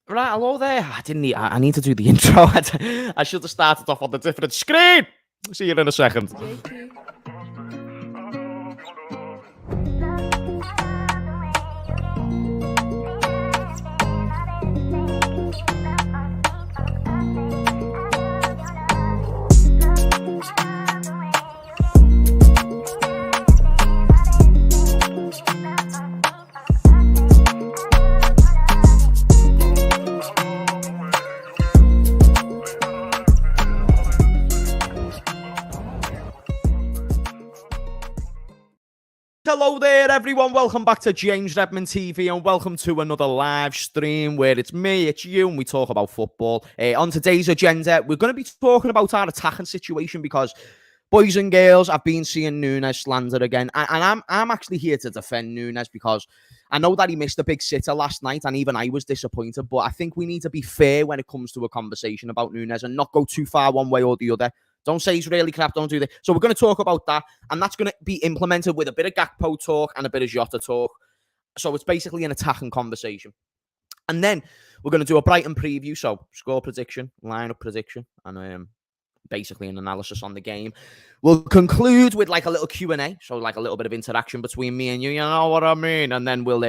Right, hello there. I need to do the intro. I should have started off on a different screen. See you in a second. Hello there, everyone. Welcome back to James Redmond TV and welcome to another live stream where it's me, it's you, and we talk about football. On today's agenda, we're going to be talking about our attacking situation because, boys and girls, I've been seeing NUNEZ slandered again. And I'm actually here to defend NUNEZ because I know that he missed a big sitter last night and even I was disappointed. But I think we need to be fair when it comes to a conversation about NUNEZ and not go too far one way or the other. Don't say he's really crap, don't do that. So we're going to talk about that, and that's going to be implemented with a bit of Gakpo talk and a bit of Jota talk. So it's basically an attacking conversation. And then we're going to do a Brighton preview, so score prediction, lineup prediction, and basically an analysis on the game. We'll conclude with like a little Q&A, so like a little bit of interaction between me and you know what I mean? And then we'll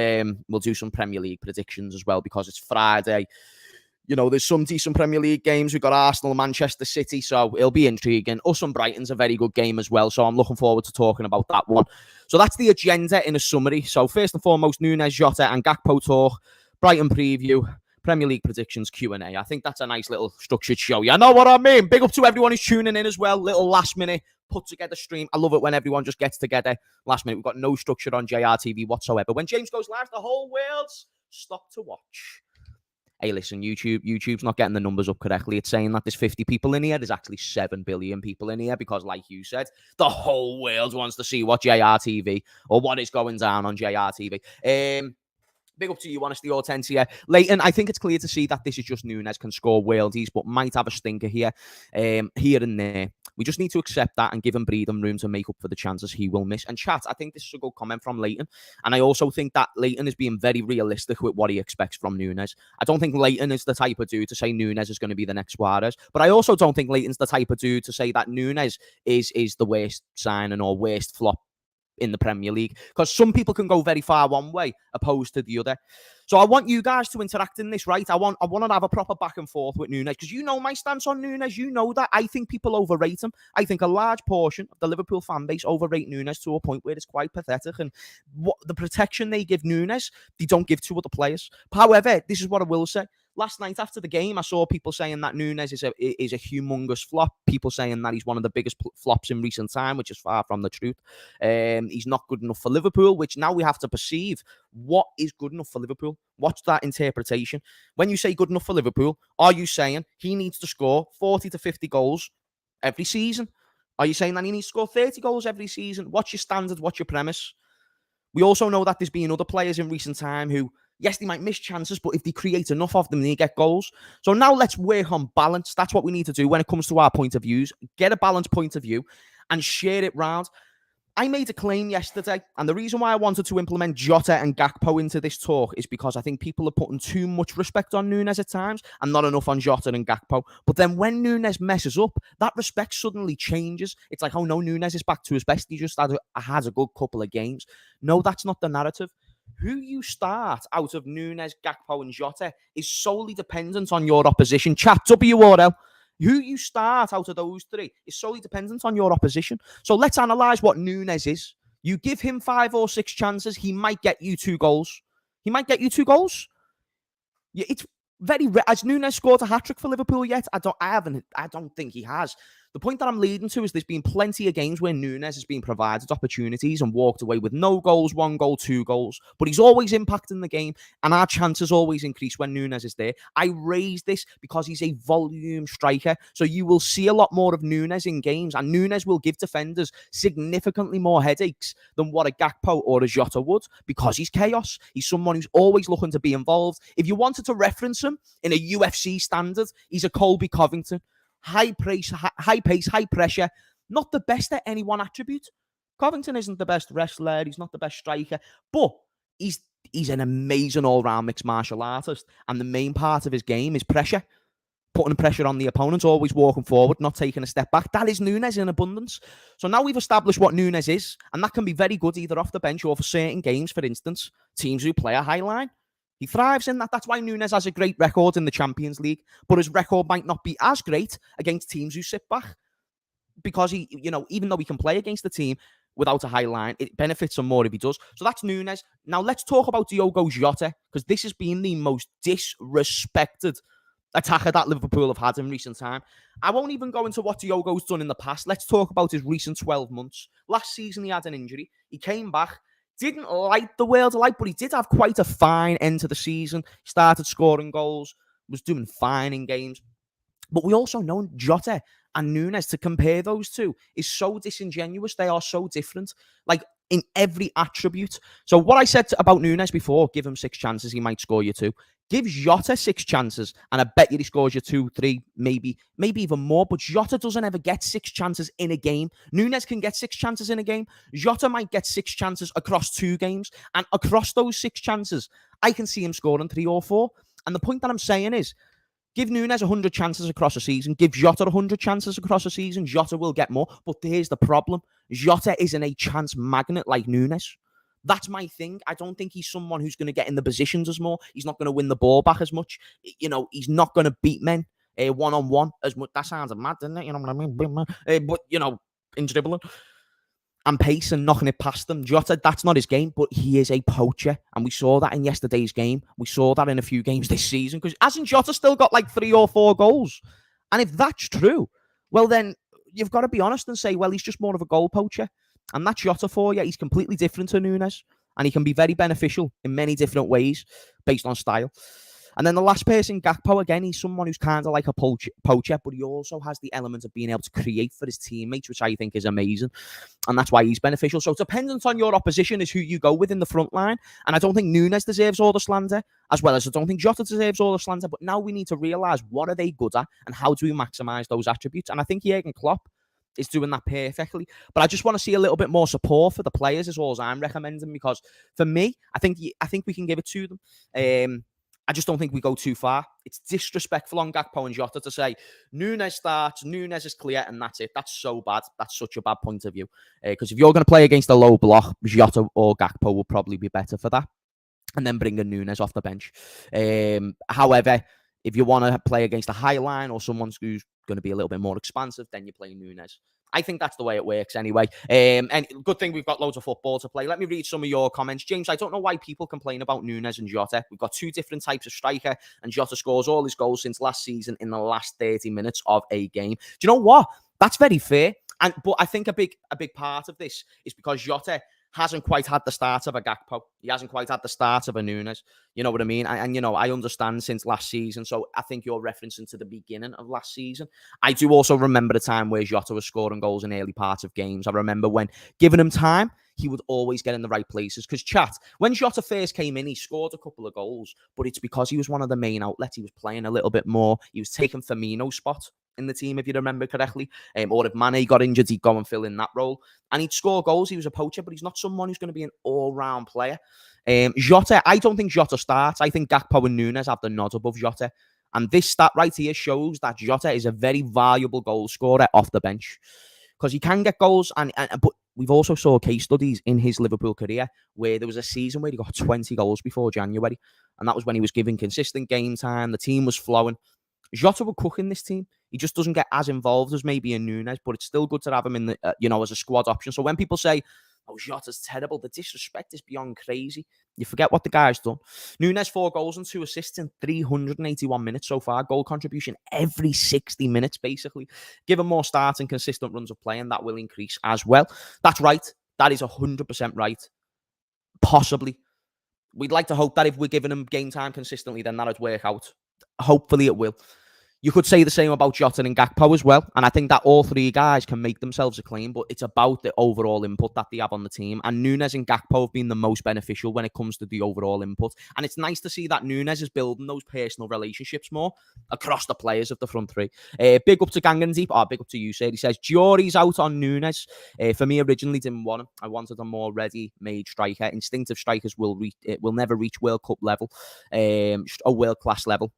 do some Premier League predictions as well because it's Friday. You know, there's some decent Premier League games. We've got Arsenal, Manchester City, so it'll be intriguing. Us and Brighton's a very good game as well, so I'm looking forward to talking about that one. So that's the agenda in a summary. So first and foremost, NUNEZ, Jota and Gakpo talk, Brighton preview, Premier League predictions, Q&A. I think that's a nice little structured show. You know what I mean? Big up to everyone who's tuning in as well. Little last minute put together stream. I love it when everyone just gets together last minute. We've got no structure on JRTV whatsoever. When James goes live, the whole world's stopped to watch. Hey, listen, YouTube's not getting the numbers up correctly. It's saying that there's 50 people in here. There's actually 7 billion people in here because, like you said, the whole world wants to see what JRTV or what is going down on JRTV. Big up to you, Honestly Hortensia. Leighton, I think it's clear to see that this is just NUNEZ can score worldies, but might have a stinker here and there. We just need to accept that and give him breathing room to make up for the chances he will miss. And chat, I think this is a good comment from Leighton. And I also think that Leighton is being very realistic with what he expects from NUNEZ. I don't think Leighton is the type of dude to say NUNEZ is going to be the next Suarez. But I also don't think Leighton's the type of dude to say that NUNEZ is the worst signing or worst flop in the Premier League, because some people can go very far one way opposed to the other. So I want you guys to interact in this, right? I want to have a proper back and forth with NUNEZ, because you know my stance on NUNEZ. You know that I think people overrate him. I think a large portion of the Liverpool fan base overrate NUNEZ to a point where it's quite pathetic. And what the protection they give NUNEZ, they don't give to other players. However, this is what I will say. Last night after the game, I saw people saying that NUNEZ is a humongous flop. People saying that he's one of the biggest flops in recent time, which is far from the truth. He's not good enough for Liverpool, which now we have to perceive what is good enough for Liverpool. What's that interpretation? When you say good enough for Liverpool, are you saying he needs to score 40 to 50 goals every season? Are you saying that he needs to score 30 goals every season? What's your standard? What's your premise? We also know that there's been other players in recent time who, yes, they might miss chances, but if they create enough of them, they get goals. So now let's work on balance. That's what we need to do when it comes to our point of views. Get a balanced point of view and share it round. I made a claim yesterday, and the reason why I wanted to implement Jota and Gakpo into this talk is because I think people are putting too much respect on NUNEZ at times and not enough on Jota and Gakpo. But then when NUNEZ messes up, that respect suddenly changes. It's like, oh no, NUNEZ is back to his best. He just has a good couple of games. No, that's not the narrative. Who you start out of NUNEZ, Gakpo and Jota is solely dependent on your opposition. Chat WRL. Who you start out of those three is solely dependent on your opposition. So let's analyse what NUNEZ is. You give him 5 or 6 chances, he might get you 2 goals. He might get you 2 goals. It's very rare. Has NUNEZ scored a hat-trick for Liverpool yet? I don't think he has. The point that I'm leading to is there's been plenty of games where NUNEZ has been provided opportunities and walked away with no goals, 1 goal, 2 goals. But he's always impacting the game, and our chances always increase when NUNEZ is there. I raise this because he's a volume striker, so you will see a lot more of NUNEZ in games, and NUNEZ will give defenders significantly more headaches than what a Gakpo or a Jota would, because he's chaos. He's someone who's always looking to be involved. If you wanted to reference him in a UFC standard, he's a Colby Covington. High pace, high pressure. Not the best at any one attribute. Covington isn't the best wrestler. He's not the best striker. But he's he's an amazing all-round mixed martial artist. And the main part of his game is pressure. Putting pressure on the opponent, always walking forward, not taking a step back. That is NUNEZ in abundance. So now we've established what NUNEZ is, and that can be very good either off the bench or for certain games, for instance, teams who play a high line. He thrives in that. That's why NUNEZ has a great record in the Champions League, but his record might not be as great against teams who sit back because he, even though he can play against the team without a high line, it benefits him more if he does. So that's NUNEZ. Now let's talk about Diogo Jota, because this has been the most disrespected attacker that Liverpool have had in recent time. I won't even go into what Diogo's done in the past. Let's talk about his recent 12 months. Last season, he had an injury. He came back. Didn't light the world alight, but he did have quite a fine end to the season. He started scoring goals, was doing fine in games. But we also know Jota and NUNEZ, to compare those two is so disingenuous. They are so different, like in every attribute. So what I said about NUNEZ before, give him 6 chances, he might score you 2. Give Jota 6 chances, and I bet you he scores you 2, 3, maybe even more. But Jota doesn't ever get 6 chances in a game. NUNEZ can get 6 chances in a game. Jota might get 6 chances across 2 games. And across those 6 chances, I can see him scoring 3 or 4. And the point that I'm saying is, give NUNEZ 100 chances across a season. Give Jota 100 chances across a season. Jota will get more. But here's the problem. Jota isn't a chance magnet like NUNEZ. That's my thing. I don't think he's someone who's going to get in the positions as more. He's not going to win the ball back as much. He's not going to beat men one-on-one as much. That sounds mad, doesn't it? You know what I mean? But, in dribbling and pace and knocking it past them. Jota, that's not his game, but he is a poacher. And we saw that in yesterday's game. We saw that in a few games this season. Because hasn't Jota still got like 3 or 4 goals? And if that's true, well, then you've got to be honest and say, well, he's just more of a goal poacher. And that's Jota for you. He's completely different to NUNEZ. And he can be very beneficial in many different ways based on style. And then the last person, Gakpo, again, he's someone who's kind of like a poacher, but he also has the element of being able to create for his teammates, which I think is amazing. And that's why he's beneficial. So dependent on your opposition is who you go with in the front line. And I don't think NUNEZ deserves all the slander, as well as I don't think Jota deserves all the slander. But now we need to realise what are they good at and how do we maximise those attributes. And I think Jurgen Klopp is doing that perfectly. But I just want to see a little bit more support for the players is all I'm recommending, because for me, I think we can give it to them. I just don't think we go too far. It's disrespectful on Gakpo and Jota to say NUNEZ starts, NUNEZ is clear, and that's it. That's so bad. That's such a bad point of view. Because if you're going to play against a low block, Jota or Gakpo will probably be better for that. And then bring a NUNEZ off the bench. However, if you want to play against a high line or someone who's going to be a little bit more expansive, then you play NUNEZ. I think that's the way it works anyway. And good thing we've got loads of football to play. Let me read some of your comments. James, I don't know why people complain about NUNEZ and Jota. We've got 2 different types of striker, and Jota scores all his goals since last season in the last 30 minutes of a game. Do you know what? That's very fair. But I think a big part of this is because Jota hasn't quite had the start of a Gakpo. He hasn't quite had the start of a NUNEZ. You know what I mean? And I understand since last season. So I think you're referencing to the beginning of last season. I do also remember the time where Jota was scoring goals in early parts of games. I remember when, given him time, he would always get in the right places. Because, when Jota first came in, he scored a couple of goals. But it's because he was one of the main outlets. He was playing a little bit more. He was taking Firmino's spot in the team, if you remember correctly. Or if Mane got injured, he'd go and fill in that role. And he'd score goals. He was a poacher, but he's not someone who's going to be an all-round player. Jota, I don't think Jota starts. I think Gakpo and NUNEZ have the nod above Jota. And this stat right here shows that Jota is a very valuable goal scorer off the bench. Because he can get goals, but we've also saw case studies in his Liverpool career where there was a season where he got 20 goals before January. And that was when he was given consistent game time. The team was flowing. Jota will cook in this team. He just doesn't get as involved as maybe in NUNEZ, but it's still good to have him in the, as a squad option. So when people say, oh, Jota's terrible, the disrespect is beyond crazy. You forget what the guy's done. NUNEZ 4 goals and 2 assists in 381 minutes so far. Goal contribution every 60 minutes, basically. Give him more starts and consistent runs of play, and that will increase as well. That's right. That is 100% right. Possibly. We'd like to hope that if we're giving him game time consistently, then that would work out. Hopefully it will. You could say the same about Jota and Gakpo as well. And I think that all three guys can make themselves a claim, but it's about the overall input that they have on the team. And Nunez and Gakpo have been the most beneficial when it comes to the overall input. And it's nice to see that Nunez is building those personal relationships more across the players of the front three. Big up to Gangandeep. Big up to you, Sid. He says, Diori's out on Nunez. For me, originally didn't want him. I wanted a more ready-made striker. Instinctive strikers will never reach World Cup level, a world-class level.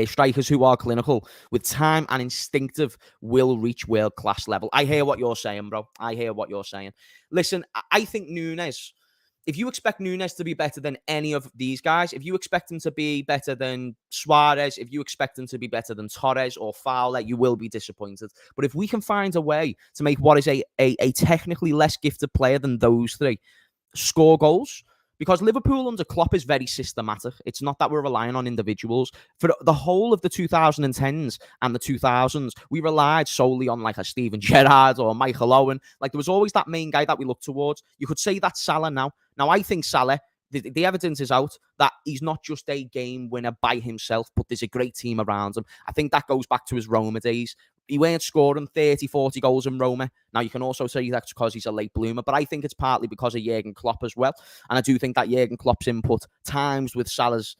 Strikers who are clinical with time and instinctive will reach world-class level. I hear what you're saying, bro. I hear what you're saying. Listen, I think Nunez, if you expect Nunez to be better than any of these guys, if you expect him to be better than Suarez, if you expect him to be better than Torres or Fowler, you will be disappointed. But if we can find a way to make what is a technically less gifted player than those three score goals, because Liverpool under Klopp is very systematic. It's not that we're relying on individuals. For the whole of the 2010s and the 2000s, we relied solely on like a Steven Gerrard or Michael Owen. Like there was always that main guy that we looked towards. You could say that's Salah now. Now, I think Salah, the evidence is out that he's not just a game winner by himself, but there's a great team around him. I think that goes back to his Roma days. He weren't scoring 30, 40 goals in Roma. Now, you can also say that's because he's a late bloomer, but I think it's partly because of Jurgen Klopp as well. And I do think that Jurgen Klopp's input, times with Salah's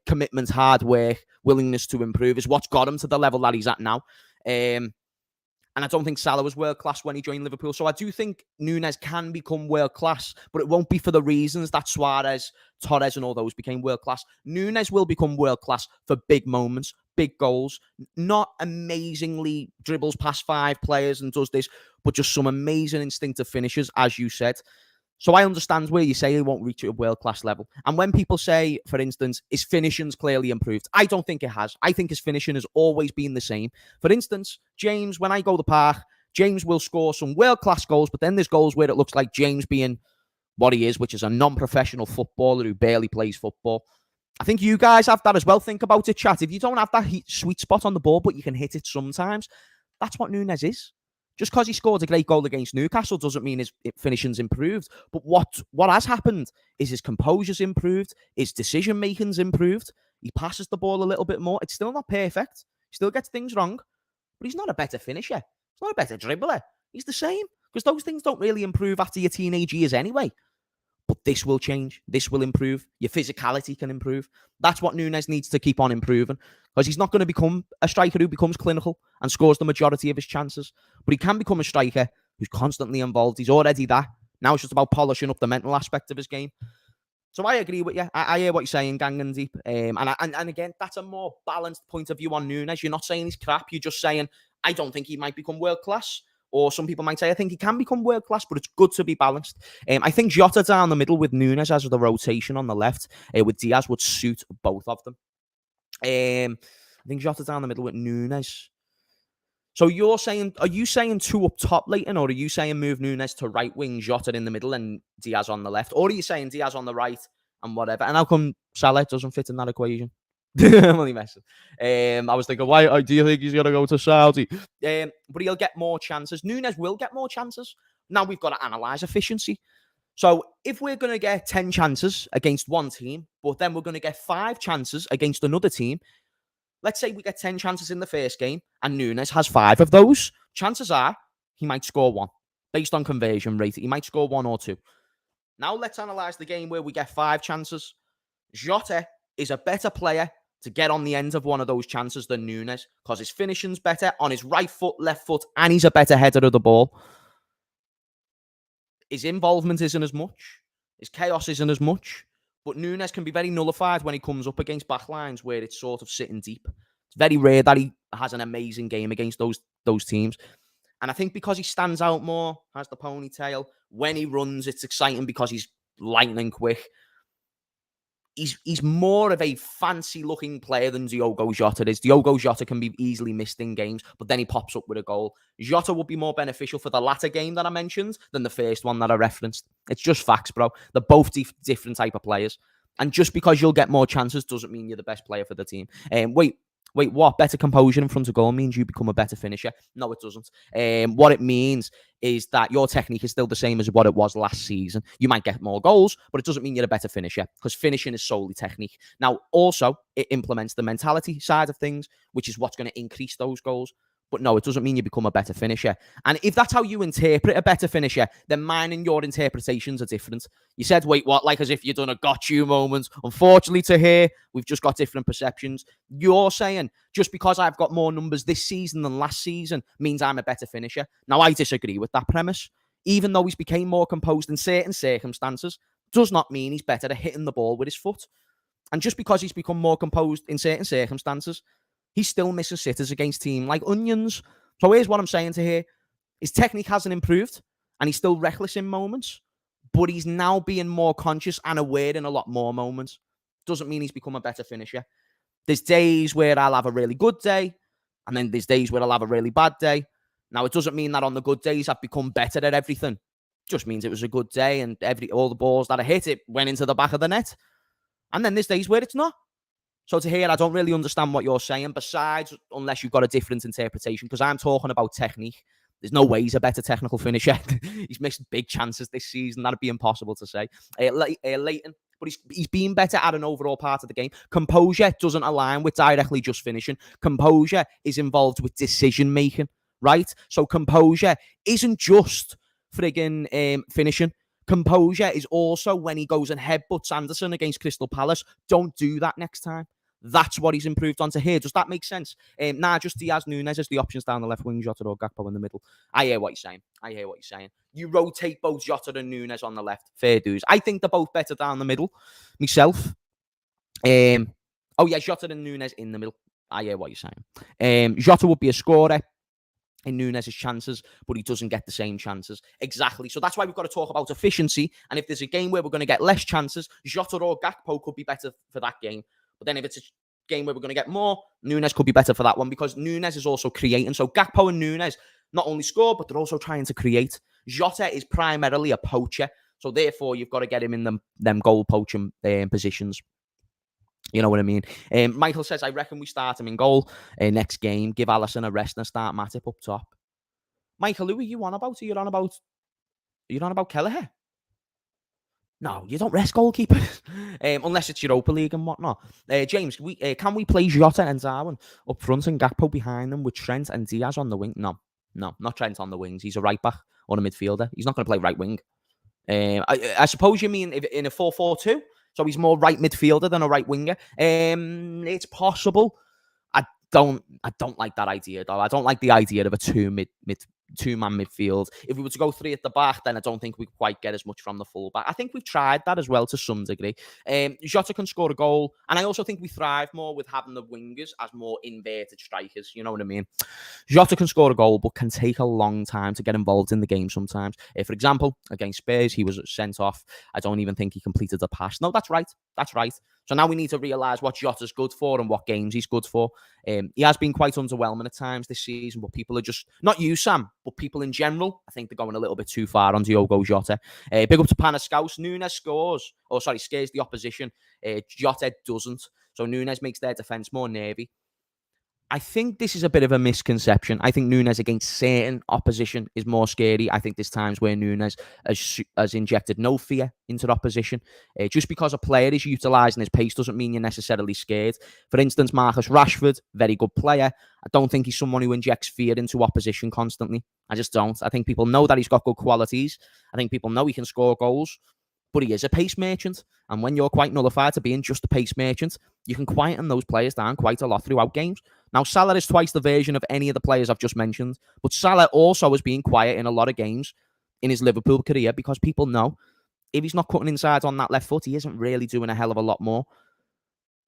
commitment, hard work, willingness to improve, is what's got him to the level that he's at now. And I don't think Salah was world-class when he joined Liverpool. So I do think Nunez can become world-class, but it won't be for the reasons that Suarez, Torres, and all those became world-class. Nunez will become world-class for big moments, big goals, not amazingly dribbles past five players and does this, but just some amazing instinctive finishes, as you said. So I understand where you say he won't reach a world-class level. And when people say, for instance, his finishing's clearly improved, I don't think it has. I think his finishing has always been the same. For instance, James, when I go to the park, James will score some world-class goals, but then there's goals where it looks like James being what he is, which is a non-professional footballer who barely plays football. I think you guys have that as well. Think about it, chat. If you don't have that sweet spot on the ball, but you can hit it sometimes, that's what Nunez is. Just because he scored a great goal against Newcastle doesn't mean his finishing's improved. But what has happened is his composure's improved, his decision-making's improved. He passes the ball a little bit more. It's still not perfect. He still gets things wrong. But he's not a better finisher. He's not a better dribbler. He's the same. Because those things don't really improve after your teenage years anyway. But this will change. This will improve. Your physicality can improve. That's what Nunez needs to keep on improving. Because he's not going to become a striker who becomes clinical and scores the majority of his chances. But he can become a striker who's constantly involved. He's already that. Now it's just about polishing up the mental aspect of his game. So I agree with you. I hear what you're saying, Gangandeep. And again, that's a more balanced point of view on Nunez. You're not saying he's crap. You're just saying, I don't think he might become world-class. Or some people might say, I think he can become world-class, but it's good to be balanced. I think Jota down the middle with Nunez as the rotation on the left with Diaz would suit both of them. I think Jota down the middle with Nunez. So are you saying two up top, Leighton, or are you saying move Nunez to right wing, Jota in the middle, and Diaz on the left? Or are you saying Diaz on the right and whatever? And how come Salah doesn't fit in that equation? I'm only messing. I was thinking, why do you think he's going to go to Saudi? But he'll get more chances. Nunez will get more chances. Now we've got to analyse efficiency. So if we're going to get 10 chances against one team, but then we're going to get 5 chances against another team, let's say we get 10 chances in the first game and Nunez has 5 of those, chances are he might score 1 based on conversion rate. He might score 1 or 2. Now let's analyse the game where we get 5 chances. Jota is a better player to get on the end of one of those chances than Nunez because his finishing's better on his right foot, left foot, and he's a better header of the ball. His involvement isn't as much. His chaos isn't as much. But Nunez can be very nullified when he comes up against backlines where it's sort of sitting deep. It's very rare that he has an amazing game against those teams. And I think because he stands out more, has the ponytail, when he runs, it's exciting because he's lightning quick. He's more of a fancy-looking player than Diogo Jota is. Diogo Jota can be easily missed in games, but then he pops up with a goal. Jota would be more beneficial for the latter game that I mentioned than the first one that I referenced. It's just facts, bro. They're both different type of players. And just because you'll get more chances doesn't mean you're the best player for the team. Wait, Wait, what? Better composure in front of goal means you become a better finisher? No, it doesn't. What it means is that your technique is still the same as what it was last season. You might get more goals, but it doesn't mean you're a better finisher, because finishing is solely technique. Now, also, it implements the mentality side of things, which is what's going to increase those goals. But no, it doesn't mean you become a better finisher. And if that's how you interpret a better finisher, then mine and your interpretations are different. You said, wait, what? Like as if you've done a got you moment. Unfortunately to hear, we've just got different perceptions. You're saying just because I've got more numbers this season than last season means I'm a better finisher. Now, I disagree with that premise. Even though he's became more composed in certain circumstances, does not mean he's better at hitting the ball with his foot. And just because he's become more composed in certain circumstances, he's still missing sitters against teams like onions. So here's what I'm saying to here. His technique hasn't improved, and he's still reckless in moments, but he's now being more conscious and aware in a lot more moments. Doesn't mean he's become a better finisher. There's days where I'll have a really good day, and then there's days where I'll have a really bad day. Now, it doesn't mean that on the good days I've become better at everything. It just means it was a good day, and all the balls that I hit, it went into the back of the net. And then there's days where it's not. So to hear, I don't really understand what you're saying, besides, unless you've got a different interpretation, because I'm talking about technique. There's no way he's a better technical finisher. He's missed big chances this season. That'd be impossible to say. Leighton, but he's been better at an overall part of the game. Composure doesn't align with directly just finishing. Composure is involved with decision-making, right? So composure isn't just friggin' finishing. Composure is also when he goes and headbutts Anderson against Crystal Palace. Don't do that next time. That's what he's improved on to here. Does that make sense? Just Diaz, NUNEZ as the options down the left wing, Jota or Gakpo in the middle. I hear what you're saying. You rotate both Jota and NUNEZ on the left. Fair dues. I think they're both better down the middle. Myself. Jota and NUNEZ in the middle. I hear what you're saying. Jota would be a scorer in NUNEZ's chances, but he doesn't get the same chances. Exactly. So that's why we've got to talk about efficiency. And if there's a game where we're going to get less chances, Jota or Gakpo could be better for that game. But then if it's a game where we're going to get more, NUNEZ could be better for that one, because NUNEZ is also creating. So Gakpo and NUNEZ not only score, but they're also trying to create. Jota is primarily a poacher. So therefore, you've got to get him in them goal poaching positions. You know what I mean? Michael says, I reckon we start him in goal next game, give Alisson a rest and start Matip up top. Michael, who are you on about? Are you on about Kelleher? No, you don't rest goalkeepers unless it's Europa League and whatnot. James, can we play Jota and Darwin up front and Gakpo behind them with Trent and Diaz on the wing? No, not Trent on the wings. He's a right back or a midfielder. He's not going to play right wing. I suppose you mean in a 4-4-2, so he's more right midfielder than a right winger. It's possible. I don't like that idea though. I don't like the idea of a two-man midfield. If we were to go three at the back, then I don't think we quite get as much from the fullback. I think we've tried that as well to some degree. Jota can score a goal, and I also think we thrive more with having the wingers as more inverted strikers. You know what I mean? Jota can score a goal, but can take a long time to get involved in the game sometimes. For example, against Spurs, he was sent off. I don't even think he completed the pass. No, that's right. So now we need to realise what Jota's good for and what games he's good for. He has been quite underwhelming at times this season, but people are just, not you, Sam, but people in general, I think they're going a little bit too far on Diogo Jota. Big up to Paniscaus. NUNEZ scares the opposition. Jota doesn't. So NUNEZ makes their defence more nervy. I think this is a bit of a misconception. I think NUNEZ against certain opposition is more scary. I think there's times where NUNEZ has injected no fear into the opposition. Just because a player is utilising his pace doesn't mean you're necessarily scared. For instance, Marcus Rashford, very good player. I don't think he's someone who injects fear into opposition constantly. I just don't. I think people know that he's got good qualities. I think people know he can score goals. But he is a pace merchant. And when you're quite nullified to being just a pace merchant, you can quieten those players down quite a lot throughout games. Now, Salah is twice the version of any of the players I've just mentioned. But Salah also has been quiet in a lot of games in his Liverpool career, because people know if he's not cutting inside on that left foot, he isn't really doing a hell of a lot more.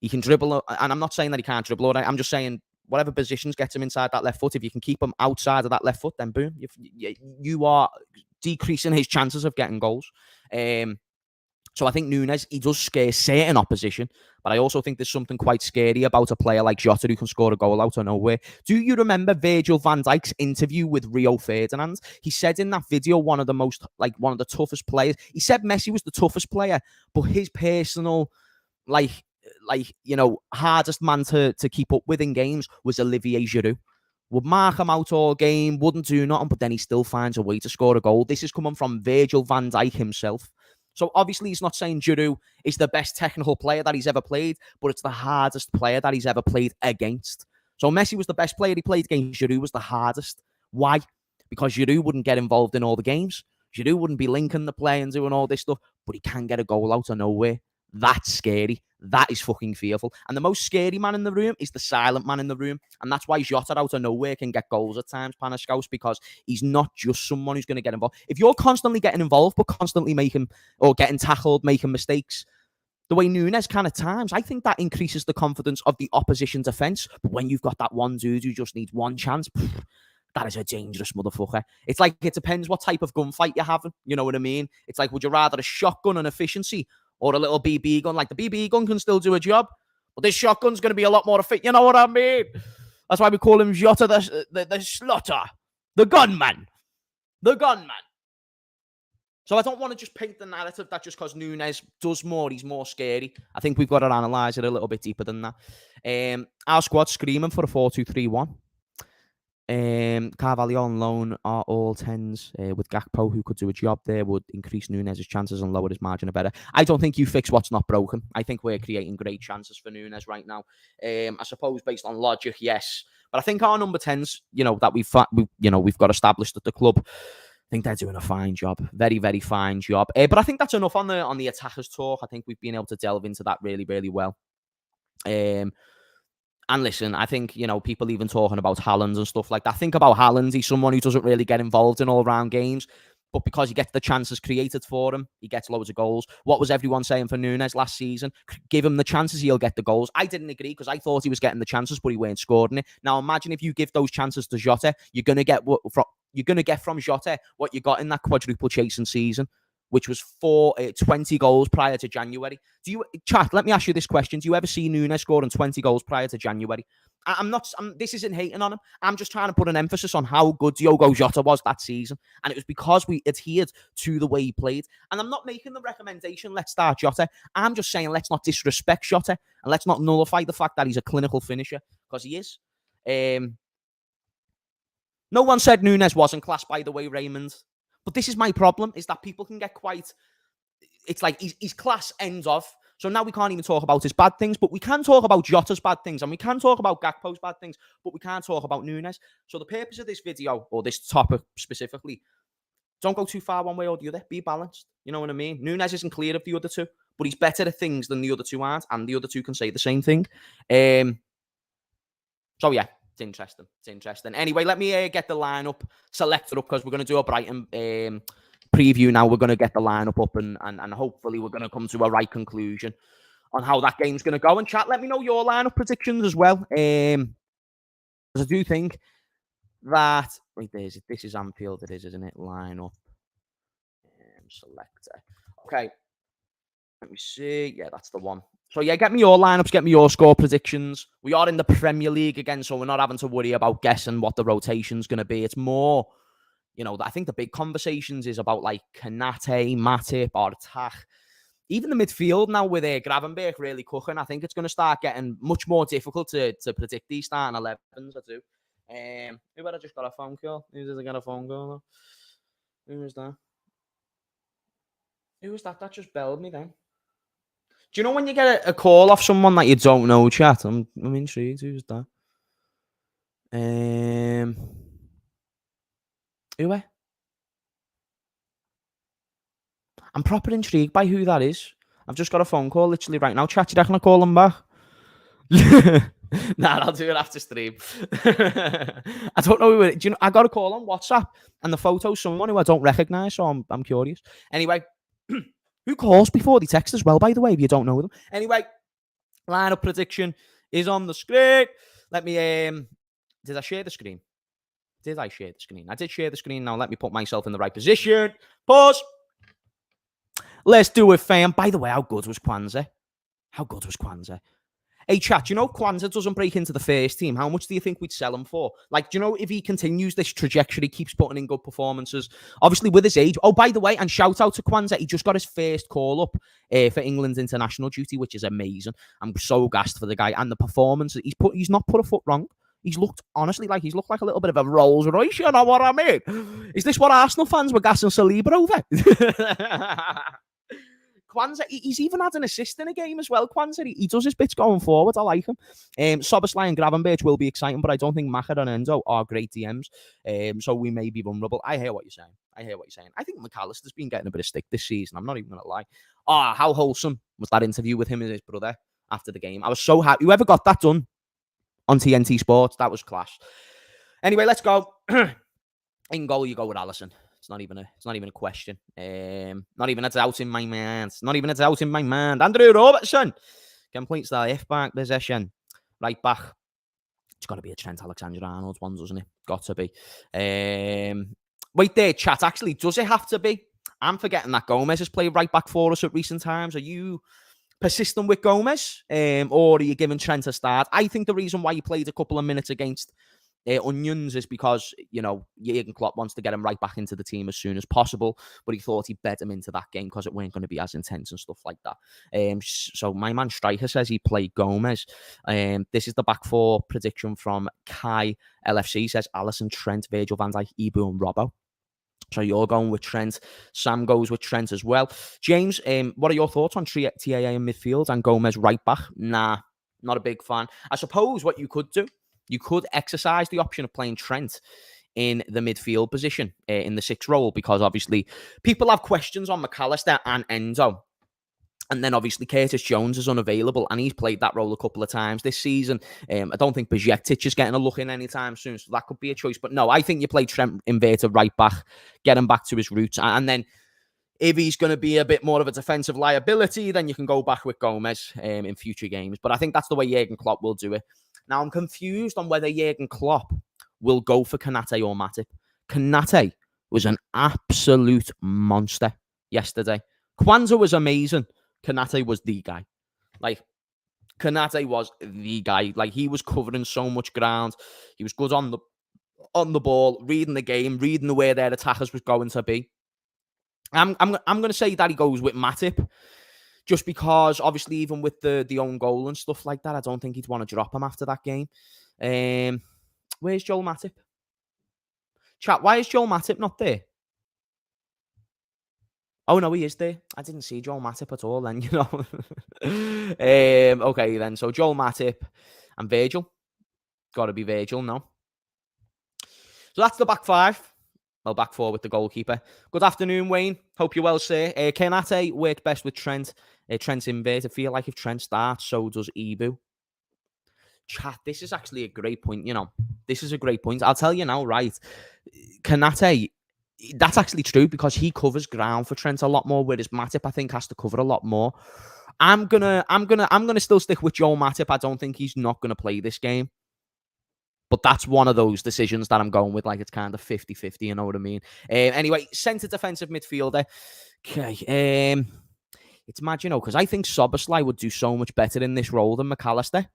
He can dribble. And I'm not saying that he can't dribble. I'm just saying whatever positions gets him inside that left foot, if you can keep him outside of that left foot, then boom, you are decreasing his chances of getting goals. So I think NUNEZ, he does scare certain opposition, but I also think there's something quite scary about a player like Jota who can score a goal out of nowhere. Do you remember Virgil van Dijk's interview with Rio Ferdinand? He said in that video, one of the toughest players. He said Messi was the toughest player, but his personal, like, you know, hardest man to keep up with in games was Olivier Giroud. Would mark him out all game, wouldn't do nothing, but then he still finds a way to score a goal. This is coming from Virgil van Dijk himself. So obviously he's not saying Giroud is the best technical player that he's ever played, but it's the hardest player that he's ever played against. So Messi was the best player he played against. Giroud was the hardest. Why? Because Giroud wouldn't get involved in all the games. Giroud wouldn't be linking the play and doing all this stuff, but he can get a goal out of nowhere. That's scary. That is fucking fearful. And the most scary man in the room is the silent man in the room. And that's why Jota out of nowhere can get goals at times, Panaskaus, because he's not just someone who's going to get involved. If you're constantly getting involved, but constantly making or getting tackled, making mistakes, the way Nunez can at times, I think that increases the confidence of the opposition defence. But when you've got that one dude who just needs one chance, that is a dangerous motherfucker. It's like, it depends what type of gunfight you're having. You know what I mean? It's like, would you rather a shotgun and efficiency or a little BB gun? Like, the BB gun can still do a job, but this shotgun's going to be a lot more efficient. You know what I mean? That's why we call him Jota the slaughter, the gunman. The gunman. So I don't want to just paint the narrative that just because Nunez does more, he's more scary. I think we've got to analyse it a little bit deeper than that. Our squad's screaming for a 4-2-3-1. Carvalho on loan are all 10s with Gakpo, who could do a job there, would increase Nunez's chances and lower his margin a better. I don't think you fix what's not broken. I think we're creating great chances for Nunez right now. I suppose based on logic, yes. But I think our number 10s, you know, that we've got established at the club, I think they're doing a fine job. Very, very fine job. But I think that's enough on the attackers talk. I think we've been able to delve into that really, really well. And listen, I think, you know, people even talking about Haaland and stuff like that. Think about Haaland. He's someone who doesn't really get involved in all-round games. But because he gets the chances created for him, he gets loads of goals. What was everyone saying for Nunez last season? Give him the chances, he'll get the goals. I didn't agree because I thought he was getting the chances, but he weren't scoring it. Now imagine if you give those chances to Jota, you're going to get from Jota what you got in that quadruple chasing season, which was 20 goals prior to January. Chat, let me ask you this question. Do you ever see Nunez scoring 20 goals prior to January? This isn't hating on him. I'm just trying to put an emphasis on how good Diogo Jota was that season. And it was because we adhered to the way he played. And I'm not making the recommendation, let's start Jota. I'm just saying, let's not disrespect Jota. And let's not nullify the fact that he's a clinical finisher. Because he is. No one said Nunez wasn't class, by the way, Raymond. But this is my problem, is that people can get quite... It's like he's class ends off. So now we can't even talk about his bad things, but we can talk about Jota's bad things, and we can talk about Gakpo's bad things, but we can't talk about Nunez. So the purpose of this video, or this topic specifically, don't go too far one way or the other. Be balanced. You know what I mean? Nunez isn't clear of the other two, but he's better at things than the other two aren't, and the other two can say the same thing. So yeah, it's interesting. It's interesting. Anyway, let me get the lineup selected up, because we're going to do a Brighton preview now. We're going to get the lineup up, and hopefully we're going to come to a right conclusion on how that game's going to go. And chat, let me know your lineup predictions as well. Because I do think that... Wait, this is Anfield, it is, isn't it? Lineup. Selector. Okay. Let me see. Yeah, that's the one. So yeah, get me your lineups, get me your score predictions. We are in the Premier League again, so we're not having to worry about guessing what the rotation's going to be. It's more... You know, I think the big conversations is about like Kanate, Matip, or attack. Even the midfield now with Gravenberch really cooking, I think it's going to start getting much more difficult to predict these starting 11s. I do. Who had I just got a phone call? Who's got a phone call? Who was that? Who was that? That just belled me then. Do you know when you get a call off someone that you don't know, chat? I'm intrigued. Who's that? Who? I'm proper intrigued by who that is. I've just got a phone call literally right now. Chat, you reckon I call him back? Nah, I'll do it after stream. I don't know who it is. Do you know, I got a call on WhatsApp, and the photo's someone who I don't recognise, so I'm curious. Anyway, who calls before they text as well, by the way, if you don't know them? Anyway, lineup prediction is on the screen. Let me... Did I share the screen? Did I share the screen? I did share the screen. Now let me put myself in the right position. Pause. Let's do it, fam. By the way, how good was Kwanzaa? How good was Kwanzaa? Hey, chat, do you know Kwanzaa doesn't break into the first team? How much do you think we'd sell him for? Like, do you know if he continues this trajectory, keeps putting in good performances, obviously with his age. Oh, by the way, and shout out to Kwanzaa, he just got his first call up for England's international duty, which is amazing. I'm so gassed for the guy and the performance. He's not put a foot wrong. He's looked, honestly, like he's looked like a little bit of a Rolls Royce, you know what I mean? Is this what Arsenal fans were gassing Saliba over? Kwanzaa, he's even had an assist in a game as well. Kwanzaa, he does his bits going forward. I like him. Szoboszlai and Gravenberch will be exciting, but I don't think Macher and Endo are great DMs. So we may be vulnerable. I hear what you're saying. I think McAllister's been getting a bit of stick this season. I'm not even going to lie. How wholesome was that interview with him and his brother after the game? I was so happy. Whoever got that done on TNT Sports, that was class. Anyway, let's go. In goal, you go with Alisson. It's not even a question. Not even a doubt in my mind. Andrew Robertson completes the left back position. Right back. It's got to be a Trent Alexander-Arnold one, doesn't it? Got to be. Wait there, chat. Actually, does it have to be? I'm forgetting that Gomez has played right back for us at recent times. Are you persistent with Gomez? Or are you giving Trent a start? I think the reason why he played a couple of minutes against Onions is because, you know, Jurgen Klopp wants to get him right back into the team as soon as possible, but he thought he'd bet him into that game because it weren't going to be as intense and stuff like that. So my man Striker says he played Gomez. This is the back four prediction from Kai LFC. He says Alisson, Trent, Virgil van Dijk, Ibu and Robbo. So you're going with Trent. Sam goes with Trent as well. James, what are your thoughts on TAA in midfield and Gomez right back? Nah, not a big fan. I suppose what you could do, you could exercise the option of playing Trent in the midfield position, in the 6 role, because obviously people have questions on McAllister and Endo. And then obviously Curtis Jones is unavailable and he's played that role a couple of times this season. I don't think Bajcetic is getting a look in anytime soon, so that could be a choice. But no, I think you play Trent inverted right back, get him back to his roots. And then if he's going to be a bit more of a defensive liability, then you can go back with Gomez in future games. But I think that's the way Jurgen Klopp will do it. Now, I'm confused on whether Jurgen Klopp will go for Konate or Matip. Konate was an absolute monster yesterday. Kwanzaa was amazing. Konate was the guy. Like, Konate was the guy. Like, he was covering so much ground. He was good on the ball, reading the game, reading the way their attackers was going to be. I'm going to say that he goes with Matip, just because obviously even with the own goal and stuff like that, I don't think he'd want to drop him after that game. Where's Joel Matip? Chat, why is Joel Matip not there? Oh, no, he is there. I didn't see Joel Matip at all then, you know. Okay, then. So Joel Matip and Virgil. Got to be Virgil, no? So that's the back 5. Well, back 4 with the goalkeeper. Good afternoon, Wayne. Hope you're well, sir. Konate worked best with Trent. Trent's inverted. I feel like if Trent starts, so does Ibu. Chat, this is actually a great point, you know. This is a great point. I'll tell you now, right? Konate, that's actually true because he covers ground for Trent a lot more, whereas Matip, I think, has to cover a lot more. I'm gonna still stick with Joel Matip. I don't think he's not gonna play this game. But that's one of those decisions that I'm going with. Like, it's kind of 50-50, you know what I mean? Anyway, centre defensive midfielder. Okay. It's mad, you know, because I think Szoboszlai would do so much better in this role than McAllister.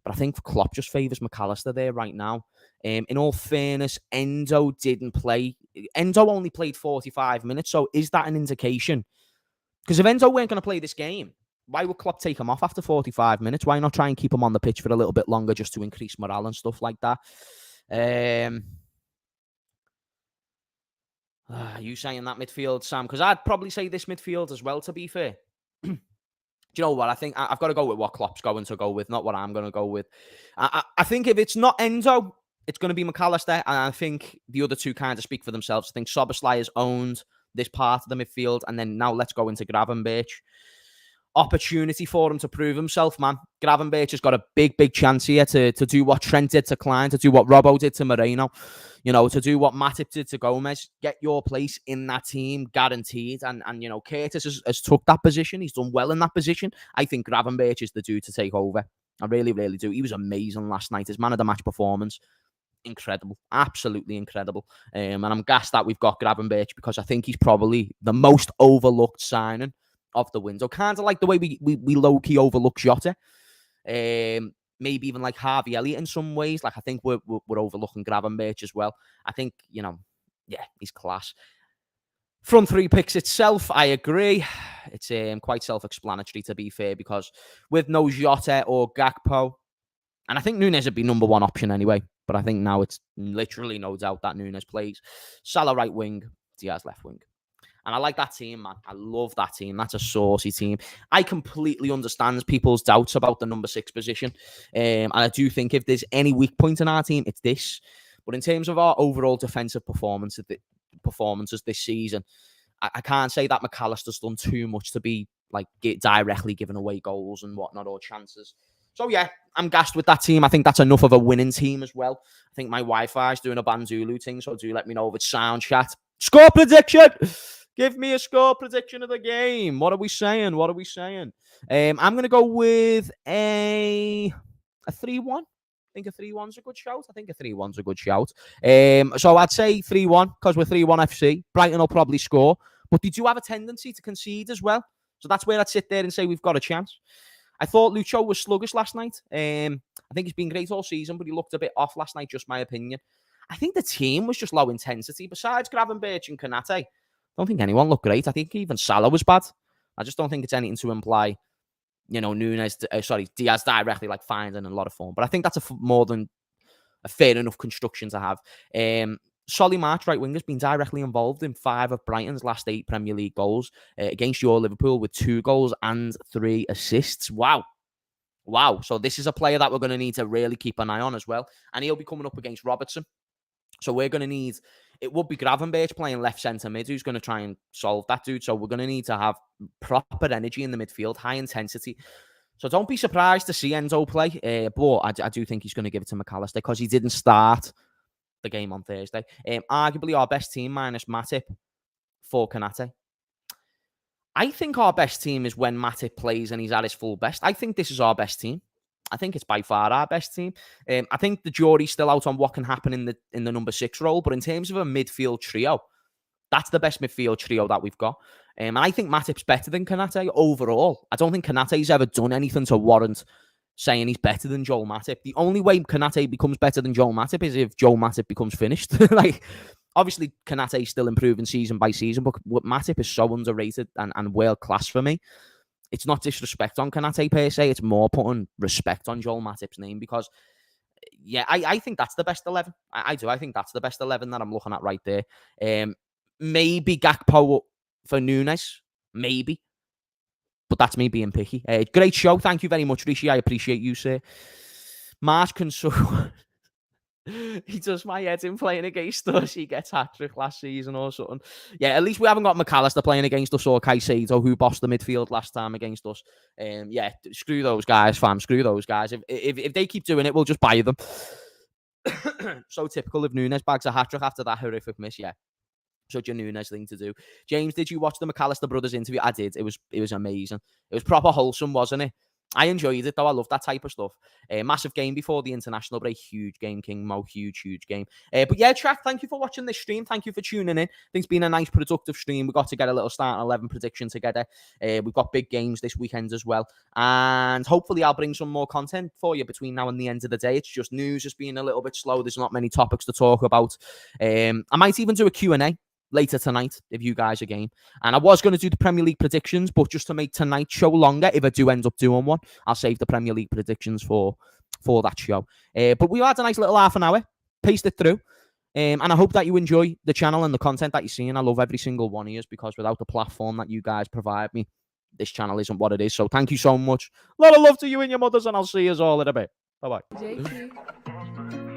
But I think Klopp just favours McAllister there right now. In all fairness, Endo didn't play. Endo only played 45 minutes. So is that an indication? Because if Endo weren't going to play this game, why would Klopp take him off after 45 minutes? Why not try and keep him on the pitch for a little bit longer just to increase morale and stuff like that? You saying that midfield, Sam? Because I'd probably say this midfield as well, to be fair. Do you know what? I think I've got to go with what Klopp's going to go with, not what I'm going to go with. I think if it's not Endo, it's going to be McAllister. And I think the other two kind of speak for themselves. I think Szoboszlai has owned this part of the midfield. And then now let's go into Gravenberch. Opportunity for him to prove himself, man. Gravenberch has got a big chance here to do what Trent did to Klein, to do what Robbo did to Moreno, you know, to do what Matip did to Gomez. Get your place in that team, guaranteed. And you know, Curtis has took that position. He's done well in that position. I think Gravenberch is the dude to take over. I really do. He was amazing last night. His man of the match performance, incredible, absolutely incredible. And I'm gassed that we've got Gravenberch because I think he's probably the most overlooked signing of the window, kind of like the way we low-key overlook Jota. Maybe even like Harvey Elliott in some ways. Like, I think we're overlooking Gravenberch as well. I think, yeah, he's class. Front three picks itself, I agree. It's quite self-explanatory, to be fair, because with no Jota or Gakpo, and I think Nunez would be number one option anyway, but I think now it's literally no doubt that Nunez plays. Salah right wing, Diaz left wing. And I like that team, man. I love that team. That's a saucy team. I completely understand people's doubts about the number 6 position. And I do think if there's any weak point in our team, it's this. But in terms of our overall defensive performances this season, I can't say that McAllister's done too much to be like directly giving away goals and whatnot or chances. So yeah, I'm gassed with that team. I think that's enough of a winning team as well. I think my Wi-Fi is doing a Banzulu thing, so do let me know if it's sound chat. Score prediction! Give me a score prediction of the game. What are we saying? I'm going to go with a 3-1. I think a 3-1's a good shout. So I'd say 3-1 because we're 3-1 FC. Brighton will probably score, but they do have a tendency to concede as well. So that's where I'd sit there and say we've got a chance. I thought Lucho was sluggish last night. I think he's been great all season, but he looked a bit off last night, just my opinion. I think the team was just low intensity. Besides Gravenberch and Konate, I don't think anyone looked great. I think even Salah was bad. I just don't think it's anything to imply, Diaz directly like finding a lot of form. But I think that's more than a fair enough construction to have. Solly March, right winger, has been directly involved in 5 of Brighton's last 8 Premier League goals against your Liverpool with 2 goals and 3 assists. Wow. So this is a player that we're going to need to really keep an eye on as well. And he'll be coming up against Robertson. So we're going to need, it would be Gravenberch playing left centre mid who's going to try and solve that, dude. So we're going to need to have proper energy in the midfield, high intensity. So don't be surprised to see Enzo play. But I do think he's going to give it to McAllister because he didn't start the game on Thursday. Arguably our best team minus Matip for Konate. I think our best team is when Matip plays and he's at his full best. I think this is our best team. I think it's by far our best team. I think the jury's still out on what can happen in the number 6 role, but in terms of a midfield trio, that's the best midfield trio that we've got. And I think Matip's better than Konate overall. I don't think Konate's ever done anything to warrant saying he's better than Joel Matip. The only way Konate becomes better than Joel Matip is if Joel Matip becomes finished. Like, obviously, Konate's still improving season by season, but Matip is so underrated and world class for me. It's not disrespect on Konate per se. It's more putting respect on Joel Matip's name because, yeah, I think that's the best 11. I do. I think that's the best 11 that I'm looking at right there. Maybe Gakpo for Nunez. Maybe. But that's me being picky. Great show. Thank you very much, Rishi. I appreciate you, sir. Marsh Console. He does my head in playing against us. He gets hat-trick last season or something. Yeah, at least we haven't got McAllister playing against us or Caicedo, who bossed the midfield last time against us. Yeah, screw those guys, fam. Screw those guys. If they keep doing it, we'll just buy them. So typical of Nunez bags a hat-trick after that horrific miss, yeah. Such a Nunez thing to do. James, did you watch the McAllister brothers interview? I did. It was amazing. It was proper wholesome, wasn't it? I enjoyed it, though. I love that type of stuff. Massive game before the international break. Huge game, King Mo. Huge game. But yeah, Track, thank you for watching this stream. Thank you for tuning in. I think it's been a nice, productive stream. We got to get a little starting 11 prediction together. We've got big games this weekend as well. And hopefully I'll bring some more content for you between now and the end of the day. It's just news has been a little bit slow. There's not many topics to talk about. I might even do a Q&A later tonight if you guys are game. And I was going to do the Premier League predictions, but just to make tonight's show longer, if I do end up doing one, I'll save the Premier League predictions for that show. But we had a nice little half an hour, paced it through. And I hope that you enjoy the channel and the content that you're seeing. I love every single one of you because without the platform that you guys provide me, this channel isn't what it is. So thank you so much. A lot of love to you and your mothers, and I'll see you all in a bit. Bye-bye.